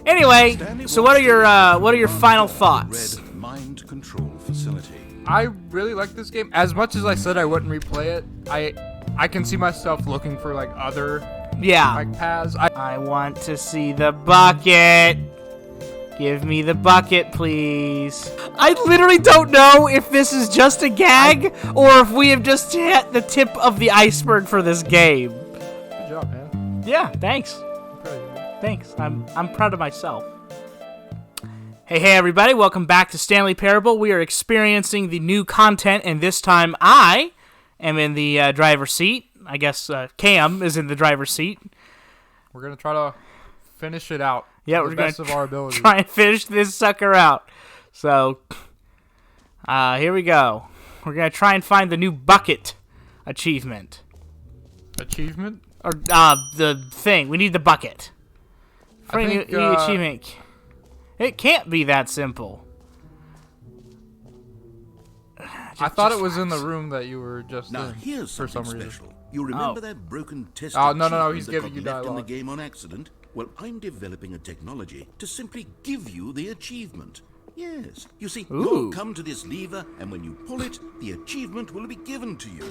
Anyway, so what are your final thoughts? Mind control facility. I really like this game. As much as I said I wouldn't replay it, I can see myself looking for like other paths. I want to see the bucket. Give me the bucket, please. I literally don't know if this is just a gag or if we have just hit the tip of the iceberg for this game. Good job, man. Yeah, thanks. I'm proud of you. Thanks. I'm proud of myself. Hey everybody, welcome back to Stanley Parable. We are experiencing the new content, and this time I am in the driver's seat. I guess Cam is in the driver's seat. We're gonna try to finish it out. Yeah, to we're the gonna best of our ability. try and finish this sucker out. So, here we go. We're gonna try and find the new bucket achievement. Achievement? Or the thing. We need the bucket. I think, new achievement. It can't be that simple. I thought it was in the room that you were just Now in here's for some something reason. special. You remember that broken test? Oh, no, achievement he's that giving got you left in the dialogue. game on accident? Well, I'm developing a technology to simply give you the achievement. Yes. You see, you'll come to this lever, and when you pull it, the achievement will be given to you.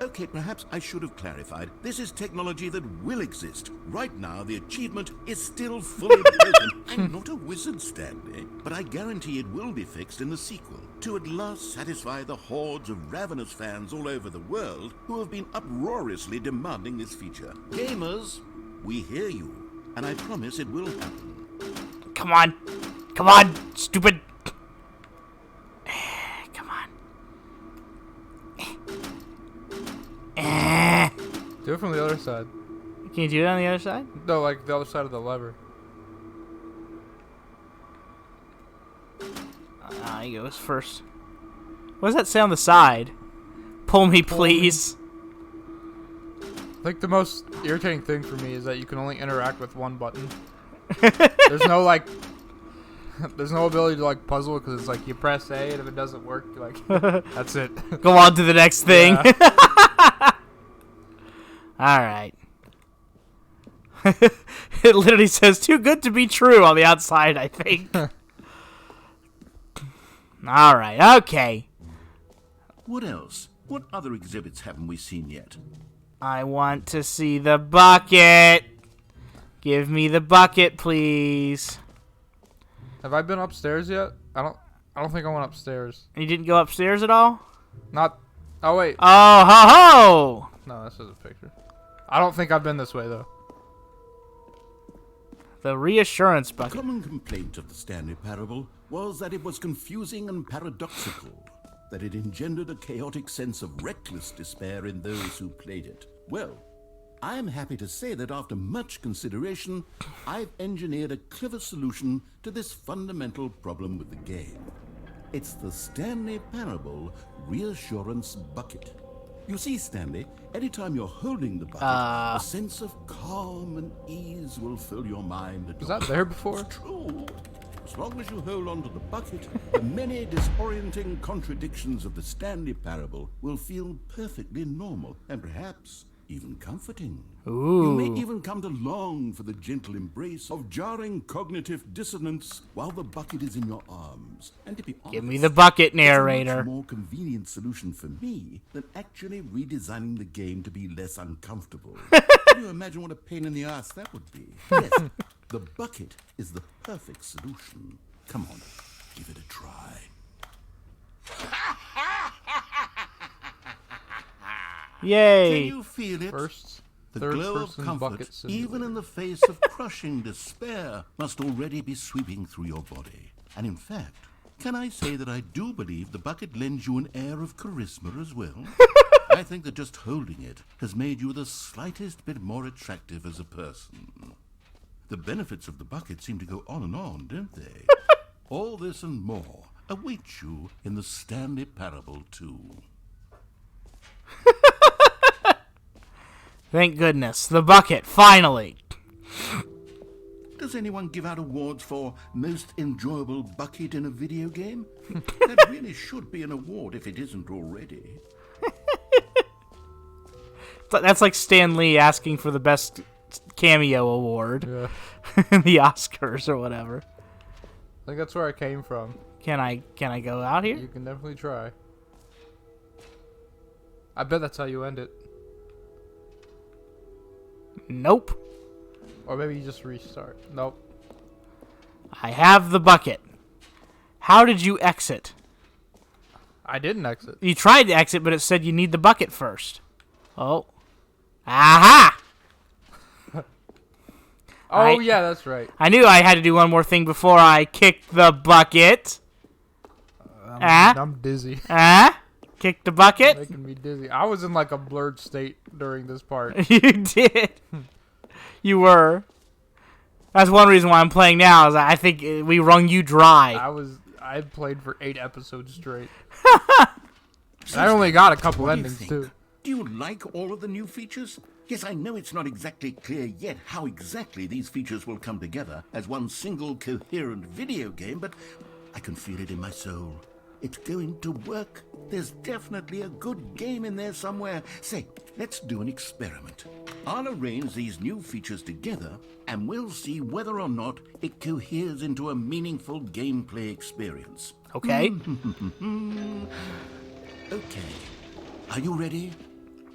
Okay, perhaps I should have clarified. This is technology that will exist. Right now, the achievement is still fully broken. I'm not a wizard, Stanley, but I guarantee it will be fixed in the sequel to at last satisfy the hordes of ravenous fans all over the world who have been uproariously demanding this feature. Gamers, we hear you, and I promise it will happen. Come on. Come on, stupid. Come on. Do it from the other side. Can you do it on the other side? No, like the other side of the lever. He goes first. What does that say on the side? Pull me, please. I think the most irritating thing for me is that you can only interact with one button. There's no ability to like puzzle because it's like you press A and if it doesn't work, you're like that's it. Go on to the next thing. Yeah. All right. It literally says too good to be true on the outside, I think. All right. Okay. What else? What other exhibits haven't we seen yet? I want to see the bucket. Give me the bucket, please. Have I been upstairs yet? I don't think I went upstairs. You didn't go upstairs at all? Not. Oh wait. Oh ho ho! No, this is a picture. I don't think I've been this way though. The reassurance A bucket. common complaint of the Stanley Parable was that it was confusing and paradoxical, that it engendered a chaotic sense of reckless despair in those who played it. Well, I am happy to say that after much consideration, I've engineered a clever solution to this fundamental problem with the game. It's the Stanley Parable Reassurance Bucket. You see, Stanley, anytime you're holding the bucket, a sense of calm and ease will fill your mind. Was that there before? It's true. As long as you hold on to the bucket, the many disorienting contradictions of the Stanley Parable will feel perfectly normal and perhaps even comforting. You may even come to long for the gentle embrace of jarring cognitive dissonance while the bucket is in your arms. And to be honest, Give me the bucket, it's a narrator. much more convenient solution for me than actually redesigning the game to be less uncomfortable. Can you imagine what a pain in the ass that would be? Yes, the bucket is the perfect solution. Come on, give it a try. Yay! Can you feel it? First, The third glow of person comfort, bucket even in simulator. the face of crushing despair, must already be sweeping through your body. And in fact, can I say that I do believe the bucket lends you an air of charisma as well? I think that just holding it has made you the slightest bit more attractive as a person. The benefits of the bucket seem to go on, don't they? All this and more await you in the Stanley Parable 2. Thank goodness. The bucket, finally. Does anyone give out awards for most enjoyable bucket in a video game? That really should be an award if it isn't already. That's like Stan Lee asking for the best cameo award. Yeah. the Oscars or whatever. I think that's where I came from. Can I go out here? You can definitely try. I bet that's how you end it. Nope. Or maybe you just restart. Nope. I have the bucket. How did you exit? I didn't exit. You tried to exit, but it said you need the bucket first. Oh. Aha! Oh, yeah, that's right. I knew I had to do one more thing before I kicked the bucket. I'm dizzy. Kick the bucket. Making me dizzy. I was in like a blurred state during this part. You did. You were. That's one reason why I'm playing now. Is I think we wrung you dry. I played for 8 episodes straight. And I only got a couple endings too. Do you like all of the new features? Yes, I know it's not exactly clear yet how exactly these features will come together as one single coherent video game, but I can feel it in my soul. It's going to work. There's definitely a good game in there somewhere. Say, let's do an experiment. I'll arrange these new features together, and we'll see whether or not it coheres into a meaningful gameplay experience. Okay. Okay. Are you ready?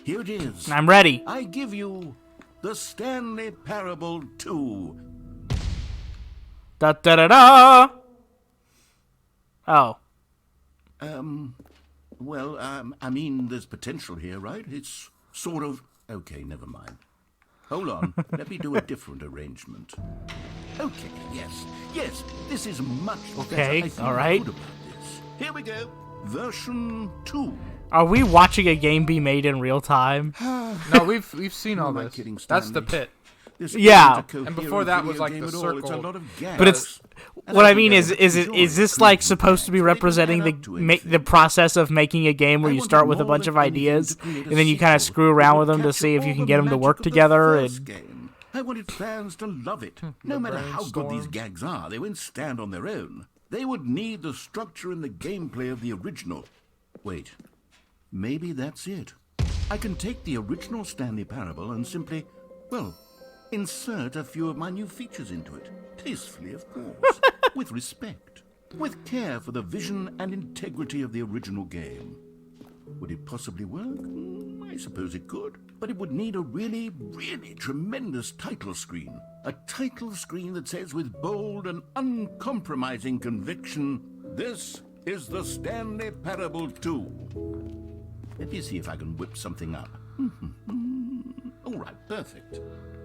Here it is. I'm ready. I give you the Stanley Parable 2. Da da da da. Oh. Well, I mean, there's potential here, right? It's sort of... Okay, never mind. Hold on. Let me do a different arrangement. Okay, yes, this is much okay, better. I feel all right. good about this. Here we go. Version 2. Are we watching a game be made in real time? No, we've seen all this. Kidding, That's the pit. Yeah. And before that was like the circle. It's a lot of gags. But it's what I mean is this like supposed to be representing the process of making a game where you start with a bunch of ideas and then you kind of screw around with them to see if you can get them to work together and I wanted fans to love it. No matter how good these gags are, they won't stand on their own. They would need the structure and the gameplay of the original. Wait, maybe that's it. I can take the original Stanley Parable and simply, well, insert a few of my new features into it. Tastefully, of course. With respect. With care for the vision and integrity of the original game. Would it possibly work? I suppose it could. But it would need a really, really tremendous title screen. A title screen that says with bold and uncompromising conviction, "This is the Stanley Parable 2. Let me see if I can whip something up. All right, perfect.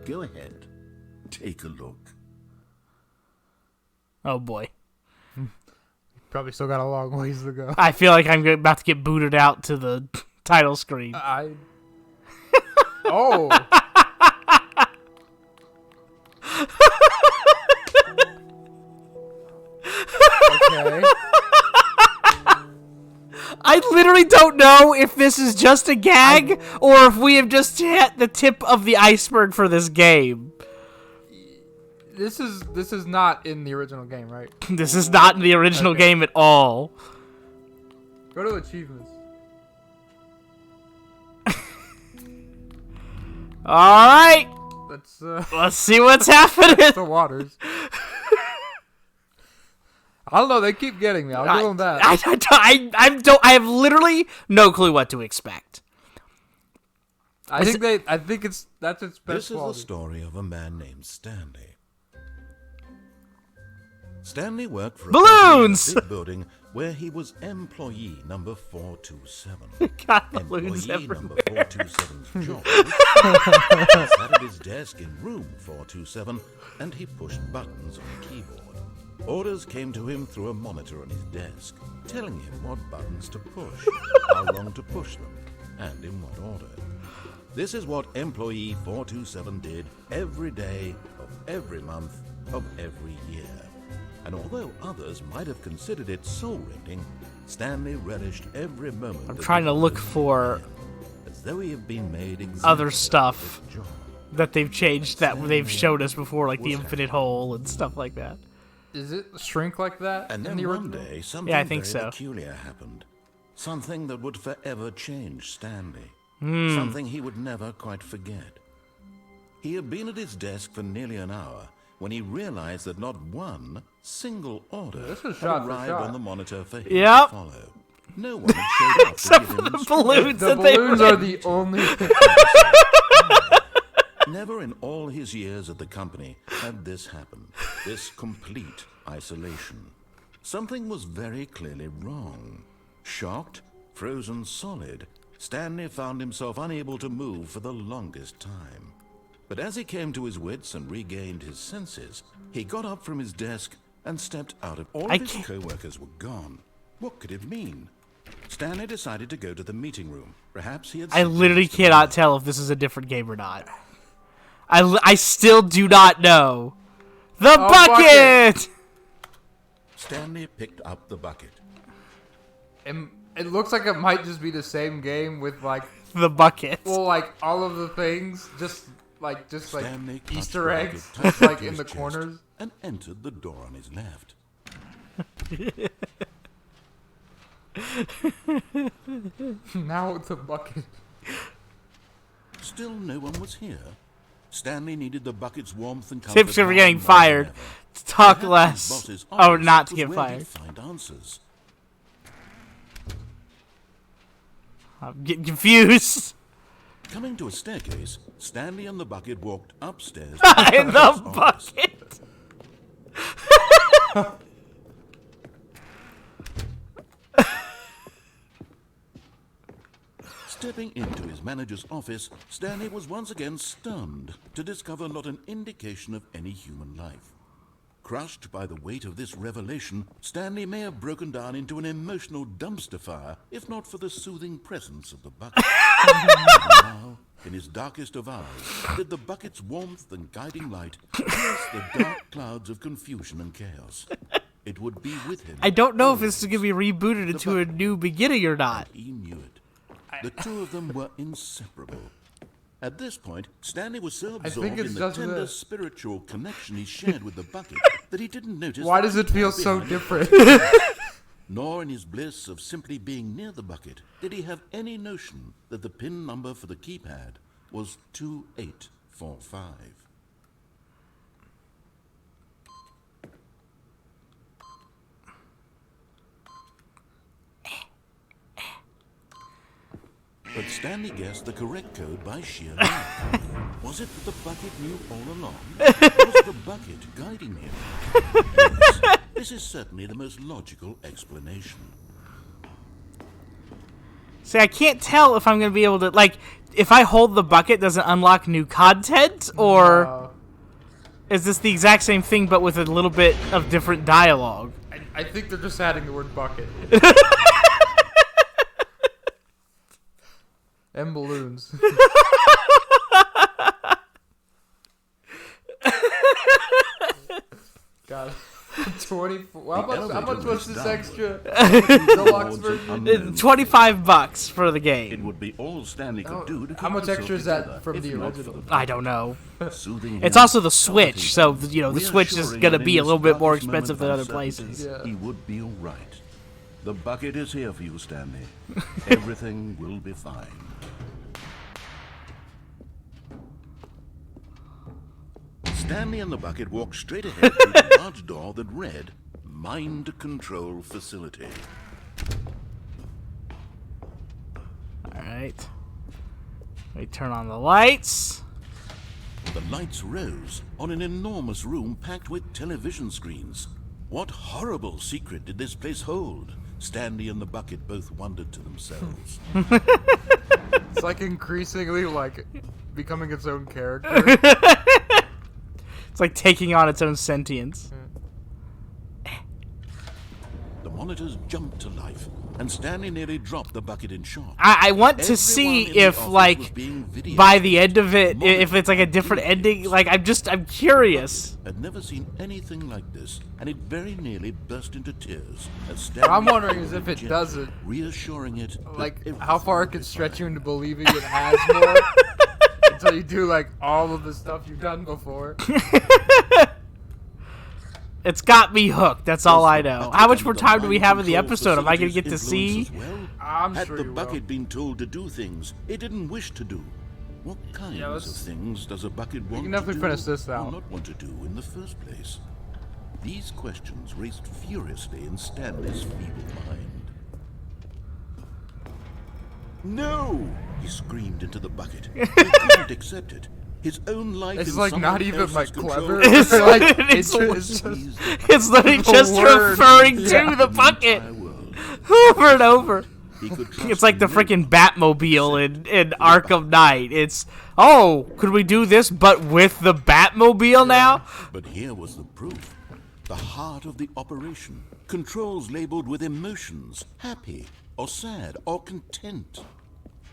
Go ahead. Take a look. oh boy. Probably still got a long ways to go. I feel like I'm about to get booted out to the title screen. Oh. Okay. I literally don't know if this is just a gag or if we have just hit the tip of the iceberg for this game. This is not in the original game, right? This is not in the original game at all. Go to achievements. All right. Let's see what's happening. The waters. I don't know. They keep getting me. I'll give them that. I have literally no clue what to expect. I think that's its best This is quality. the story of a man named Stanley. Stanley worked for balloons! a big building where he was employee number 427. Got balloons employee everywhere. number 427's job was sat at his desk in room 427 and he pushed buttons on a keyboard. Orders came to him through a monitor on his desk, telling him what buttons to push, how long to push them, and in what order. This is what employee 427 did every day of every month of every year. And although others might have considered it soul-rending, Stanley relished every moment. I'm trying to look for as though he had been made exactly other stuff for this job. that they've changed that they've showed us before, like the infinite hole and stuff like that. Is it shrink like that? And then one day, something Yeah, I think very so. peculiar happened. Something that would forever change Stanley. Something he would never quite forget. He had been at his desk for nearly an hour when he realized that not one single order This was had shot for arrived shot. on the monitor for him Yep. to follow. No one had showed up to Except give for him the instructions. balloons The that they balloons were are in. the only thing. Never in all his years at the company had this happen. This complete isolation. Something was very clearly wrong. Shocked, frozen solid, Stanley found himself unable to move for the longest time. But as he came to his wits and regained his senses, he got up from his desk and stepped out of. All of his co-workers were gone. What could it mean? Stanley decided to go to the meeting room. Perhaps he had. I literally cannot tell if this is a different game or not. I still do not know. The bucket! Stanley picked up the bucket. And it looks like it might just be the same game with like The bucket. well, like all of the things, just like Stanley touched Easter the eggs, bucket, just touched like to in his the chest, corners. and entered the door on his left. Now with the bucket. Still no one was here. Stanley needed the bucket's warmth and comfort. Tips for now getting more than fired. ever. Talk Perhaps his less. boss's Oh, office not to was get where fired. he'd find answers. I'm getting confused. Coming to a staircase, Stanley and the bucket walked upstairs. In the bucket. Stepping into his manager's office, Stanley was once again stunned to discover not an indication of any human life. Crushed by the weight of this revelation, Stanley may have broken down into an emotional dumpster fire, if not for the soothing presence of the bucket. Now, in his darkest of hours, did the bucket's warmth and guiding light pierce the dark clouds of confusion and chaos. It would be with him. I don't know if this is going to be rebooted into a new beginning or not. He knew it. The two of them were inseparable. At this point, Stanley was so absorbed it's in the just tender this. spiritual connection he shared with the bucket that he didn't notice. Why the does it feel keypad so behind different? Nor in his bliss of simply being near the bucket did he have any notion that the PIN number for the keypad was 2845. But Stanley guessed the correct code by sheer luck. Was it that the bucket knew all along? Was the bucket guiding him? Yes, this is certainly the most logical explanation. See, I can't tell if I'm going to be able to, like, if I hold the bucket, does it unlock new content? Or is this the exact same thing but with a little bit of different dialogue? I think they're just adding the word bucket. And balloons. God. 24. How much was this extra deluxe version? It's $25 for the It game. would be all Stanley could do to How keep much himself extra is together, that from if the not for original? I don't know. soothing It's him, also the Switch, comforting so, him, you know, the Switch is reassuring going to him be a in little his bit more darkest moment expensive of than other uncertainty. places. Yeah. He would be all right. The bucket is here for you, Stanley. Everything will be fine. Stanley and the bucket walked straight ahead through the large door that read, Mind Control Facility. Alright. We turn on the lights. The lights rose on an enormous room packed with television screens. What horrible secret did this place hold? Stanley and the bucket both wondered to themselves. It's like increasingly like becoming its own character. It's like taking on its own sentience. The monitors jumped to life, and Stanley nearly dropped the bucket in shock. I want to Everyone see in the if, office was like, being videoed. by the end of it, if it's like a different ending. Like, I'm curious. I'd never seen anything like this, and it very nearly burst into tears. As What I'm Stanley wondering is if it gently doesn't, reassuring it, that like, everything how far it would be could stretch you fine. into believing it has more until you do like all of the stuff you've done before. It's got me hooked. That's all Was I the know. bucket How much under more the time do we mind have in the control episode? Am I going to facility's get to see? influence as well? I'm Had sure the you will. bucket been told to do things it didn't wish to do? What kinds Yeah, of things does a bucket want can to definitely do finish this or out. not want to do in the first place? These questions raced furiously in Stanley's feeble mind. No! He screamed into the bucket. He couldn't accept it. His own life It's in like someone not even else's like control. clever. It's- Like, it's- it's just It's literally just word. referring Yeah. to the bucket Entire world. over and over. He could It's trust like the no freaking one Batmobile in Arkham Knight. It's, oh, could we do this but with the Batmobile now? But here was the proof. The heart of the operation. Controls labeled with emotions. Happy, or sad, or content.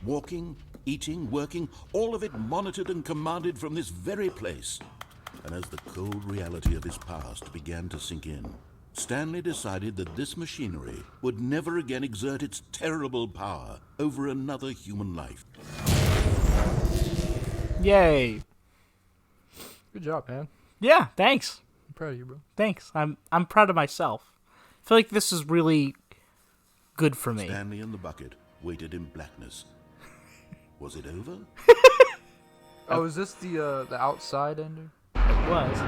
Walking, eating, working, all of it monitored and commanded from this very place. And as the cold reality of his past began to sink in, Stanley decided that this machinery would never again exert its terrible power over another human life. Yay. Good job, man. Yeah, thanks. I'm proud of you, bro. Thanks. I'm proud of myself. I feel like this is really good for me. Stanley and the bucket waited in blackness. Was it over? Oh, is this the outside ender? It was.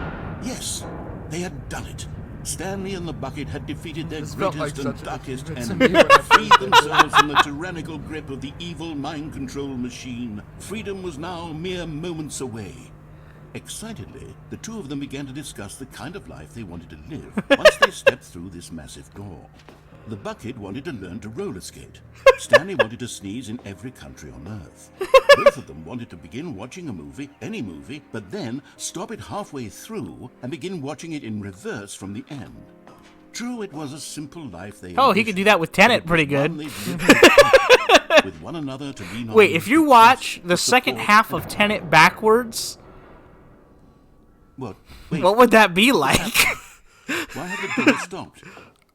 Yes, they had done it. Stanley and the bucket had defeated their This felt greatest like and such a darkest achievement enemy, to me when I freed themselves from the tyrannical grip of the evil mind control machine. Freedom was now mere moments away. Excitedly, the two of them began to discuss the kind of life they wanted to live once they stepped through this massive door. The bucket wanted to learn to roller skate. Stanley wanted to sneeze in every country on Earth. Both of them wanted to begin watching a movie, any movie, but then stop it halfway through and begin watching it in reverse from the end. True, it was a simple life they Oh, he could do that with Tenet pretty good. With one another to lean on. Wait, if you watch the second half of Tenet backwards, What? Wait, what would that be like? why had the door stopped?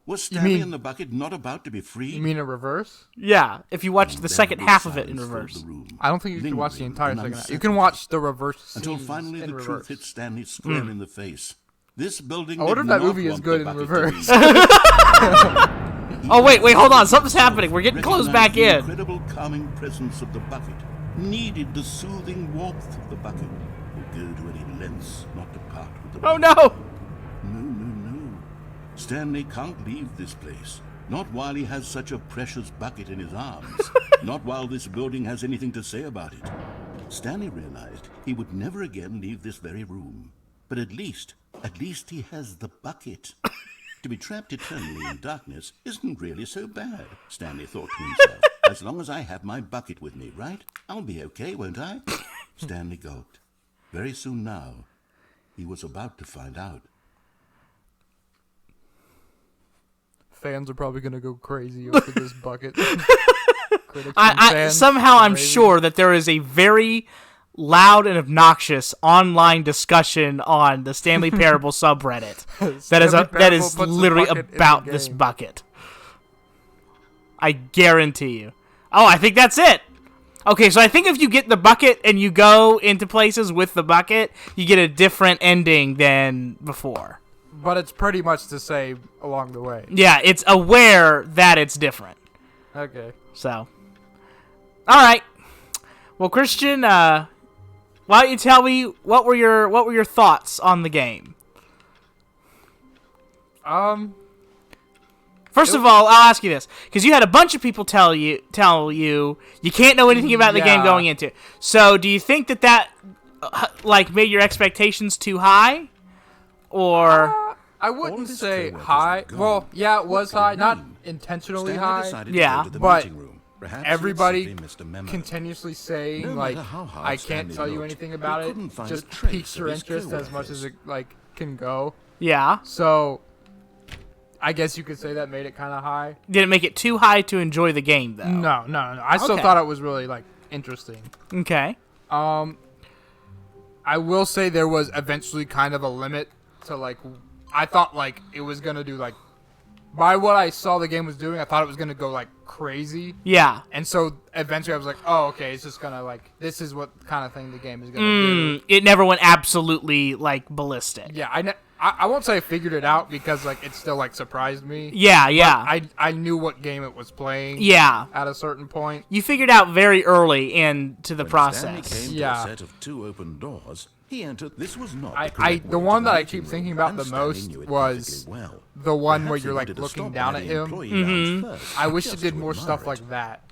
Was Stanley mean- and the bucket not about to be free? You mean in reverse? Yeah, if you watch the Then second dead half of it in silence filled reverse. the room, I don't think you can watch the lingering entire and second half. You unsettling. can watch the reverse Until scenes finally in the reverse. truth hit Stanley square in the face. This building I wonder did if that not movie is want good the in bucket to reverse. leave. Oh, wait, hold on. Something's happening. We're getting close back Recognized the in. incredible calming presence of the bucket. Needed the soothing warmth of the bucket. Will go to any lengths not to part with the Oh, bucket. no. No. Stanley can't leave this place. Not while he has such a precious bucket in his arms. Not while this building has anything to say about it. Stanley realized he would never again leave this very room. But at least he has the bucket. To be trapped eternally in darkness isn't really so bad, Stanley thought to himself. As long as I have my bucket with me, right? I'll be okay, won't I? Stanley gulped. Very soon now, he was about to find out. Fans are probably gonna go crazy over this bucket. Critics and fans Somehow I'm crazy. sure that there is a very loud and obnoxious online discussion on the Stanley Parable subreddit that is Stanley Parable puts the literally bucket in the about this game. bucket. I guarantee you. Oh, I think that's it. Okay, so I think if you get the bucket and you go into places with the bucket, you get a different ending than before. But it's pretty much the same along the way. Yeah, it's aware that it's different. Okay. So, all right. Well, Christian, why don't you tell me what were your thoughts on the game? First of all, I'll ask you this because you had a bunch of people tell you you can't know anything about the game Yeah. going into. So, do you think that like made your expectations too high, or I All wouldn't this say clear weather's high. gone. Well, yeah, it was What high. could Not mean? intentionally Stanley high. decided Yeah, to go to the but meeting room. Perhaps he had Everybody simply missed a memo. continuously saying No like matter how hard I can't Stanley tell you looked, anything he about it. couldn't find Just a trace piques of your his interest as much coworkers. as it like can go. yeah, So I guess you could say that made it kind of high. did it make it too high to enjoy the game though? No. I still Okay. thought it was really like interesting. Okay. I will say there was eventually kind of a limit to like I thought like it was gonna do like by what I saw the game was doing, I thought it was gonna go like crazy. Yeah. And so eventually I was like, oh, okay, it's just gonna like this is what kind of thing the game is gonna do. It never went absolutely like ballistic. Yeah, I won't say I figured it out because like it still like surprised me. Yeah, yeah. I knew what game it was playing. Yeah. At a certain point. You figured out very early into the When process. Stanley came to a set of 2 open doors, he entered. This was not the correct the way one to that I meet keep him, thinking about and the Stanley most knew it was perfectly well. the one where Perhaps you're he like wanted to looking stop down by at the him. employee lounge first, I wish it just did to more stuff admire like that.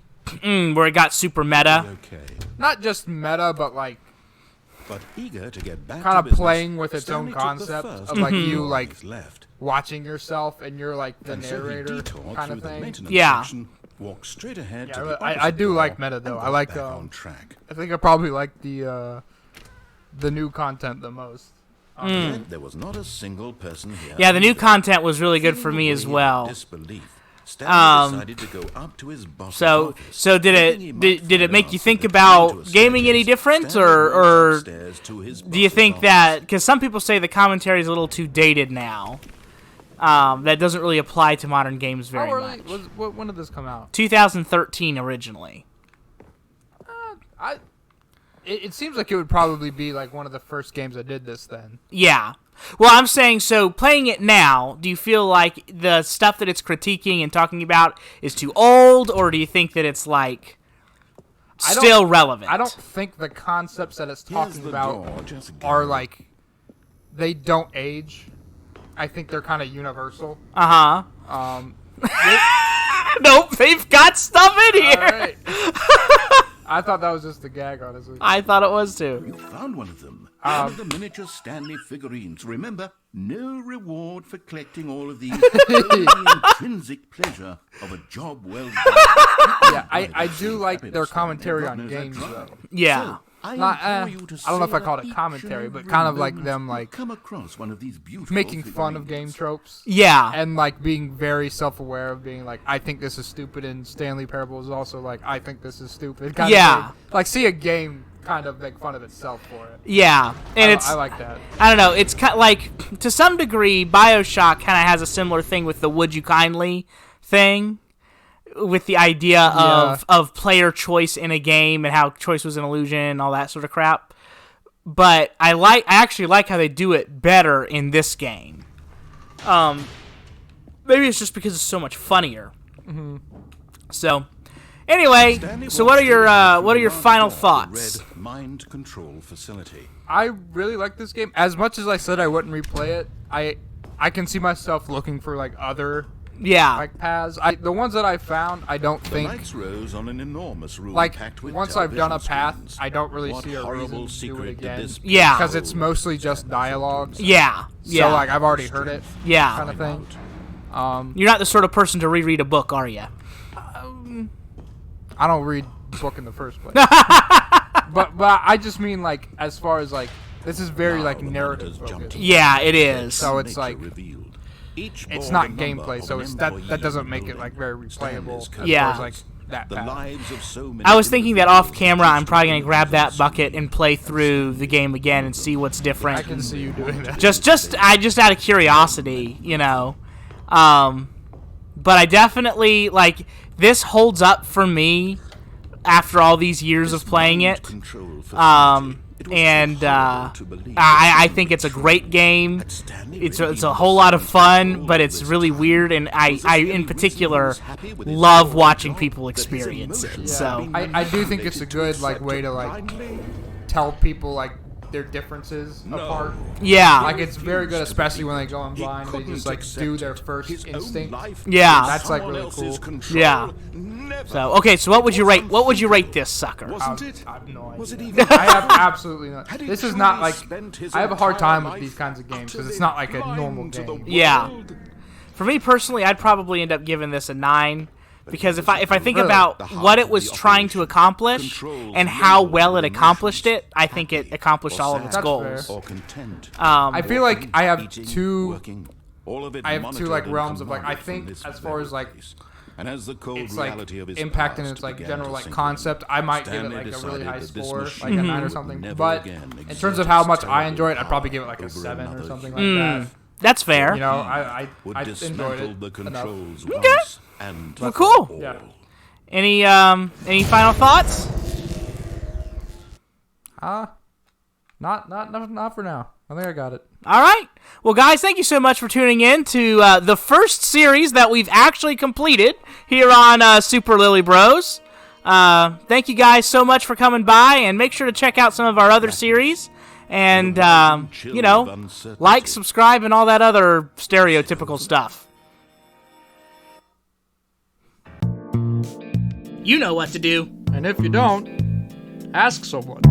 Where it got super meta. Okay. Not just meta, but like But eager to get back kind to of business, playing with its Stanley own took the concept first of like door you on like his left, watching yourself and you're like the and so he narrator detoured kind through of the thing. maintenance Yeah. section, walked straight ahead Yeah, to the I opposite do door, like meta, though. and I got like, back on track. I think I probably like the new content the most. Yet there was not a single person here. Yeah, the new either. content was really good for Feeling me a as wave of well. Disbelief, Stanley decided to go up to his boss's So office, so did thinking he it might did it find make an you answer think that led about to a gaming any staircase. different, Stanley walked or upstairs to his do you boss's think office. that, because some people say the commentary is a little too dated now, that doesn't really apply to modern games very How early much. when did this come out? 2013 originally. It seems like it would probably be like one of the first games I did this then. Yeah. Well, I'm saying, so playing it now, do you feel like the stuff that it's critiquing and talking about is too old, or do you think that it's like still relevant? I don't think the concepts that it's Here's talking the about door, just are go. like they don't age. I think they're kind of universal. Uh-huh. Nope, they've got stuff in here. All right. I thought that was just a gag, honestly. I thought it was too. You found one of them. One of the miniature Stanley figurines. Remember, no reward for collecting all of these. Only the intrinsic pleasure of a job well done. Yeah, I do like their commentary on games, though. Yeah. I Not, implore you to I don't know if I savor call it each commentary, and but every kind of like moment them you like come across one of these beautiful making fun of game figurines. tropes. Yeah. And like being very self-aware of being like, I think this is stupid, and Stanley Parable is also like, I think this is stupid. Kind Yeah. of thing. Like see a game kind of make fun of itself for it. Yeah. And I like that. I don't know, it's kind of like, to some degree, BioShock kind of has a similar thing with the Would You Kindly thing, with the idea of player choice in a game and how choice was an illusion and all that sort of crap. But I actually like how they do it better in this game. Maybe it's just because it's so much funnier. Mm-hmm. So, anyway, Stanley so walked what are straight your through the final large door, thoughts? the red mind control facility. I really like this game. As much as I said I wouldn't replay it, I can see myself looking for like other Yeah. like paths. The ones that I found, I don't The think lights rose on an enormous room like packed with once I've done a television path, screens. I don't really What see a horrible reason to do it secret did again. this Yeah. Because it's mostly just dialogue. Yeah. Yeah. So like I've already heard it. Yeah. Kind of thing. You're not the sort of person to reread a book, are you? I don't read book in the first place. but I just mean like as far as like this is very Now like the narrative monitors jumped focused. to Yeah, it is. So it's nature like revealed. Each it's bore not the number gameplay, of so an it's employee that doesn't in make the it like building. very replayable. Stanley's As Yeah. far as, like that The path. lives of so many I was thinking that off individuals camera, I'm each probably gonna day grab that was bucket and play through the game again and see what's I different. can see you doing that. Just out of curiosity, you know. But I definitely like this holds up for me after all these years of playing it. And I think it's a great game. It's a whole lot of fun, but it's really weird, and I in particular love watching people experience it. Yeah. So I do think it's a good like way to like tell people like their differences apart. yeah, Like it's very good, especially when they go in blind. They just like do their first instinct. Yeah. That's, like, really cool. Yeah. So okay, so what would you rate this sucker? Wasn't it? I have no Was it idea. even? I have absolutely no. Had he This is not truly like spent his I have a hard entire time with life these kinds of games after because it's they not like a normal climbed to the game. Yeah. world? For me personally, I'd probably end up giving this a 9. Because if I think Really? about The what heart it of was the trying to operation accomplish controls and how will well it and accomplished emotions, it, I think it happy accomplished or all of its sad, goals. or content. I feel like Walking, I have eating, two. working, all of it I have two monitored like and realms of like I commanded from think this as far as very like place. And as the cold it's like reality of his impacting past its like began general to like sink in, concept, I might give it Stanley like a really decided high that this score, machine like a 9 or would something. never But again in terms exert of how its much I terrible enjoy it, I'd probably power give it like a over 7 or another something human. like that. That's fair. You know, Would I enjoyed dismantle it the enough. controls once and Well, cool. for all. Yeah. Any final thoughts? Not for now. I think I got it. All right. Well, guys, thank you so much for tuning in to the first series that we've actually completed here on Super Lilly Bros. Thank you guys so much for coming by, and make sure to check out some of our other series. And, like, subscribe, and all that other stereotypical stuff. You know what to do. And if you don't, ask someone.